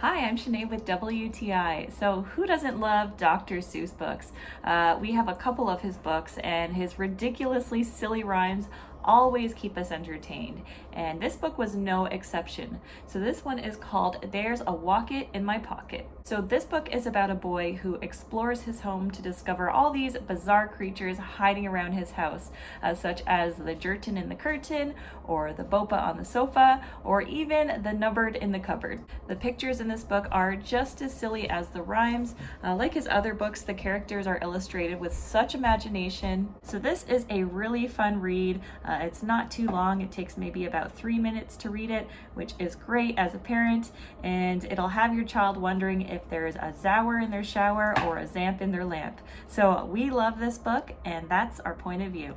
Hi, I'm Sinead with WTI. So who doesn't love Dr. Seuss books? We have a couple of his books, and his ridiculously silly rhymes always keep us entertained. And this book was no exception. So this one is called There's a Wocket in My Pocket. So this book is about a boy who explores his home to discover all these bizarre creatures hiding around his house, such as the Jertain in the curtain, or the bopa on the sofa, or even the nubbard in the cupboard. The pictures in this book are just as silly as the rhymes. Like his other books, the characters are illustrated with such imagination. So this is a really fun read. It's not too long. It takes maybe about 3 minutes to read it, which is great as a parent, and it'll have your child wondering if there's a zower in their shower or a zamp in their lamp. So we love this book, and that's our point of view.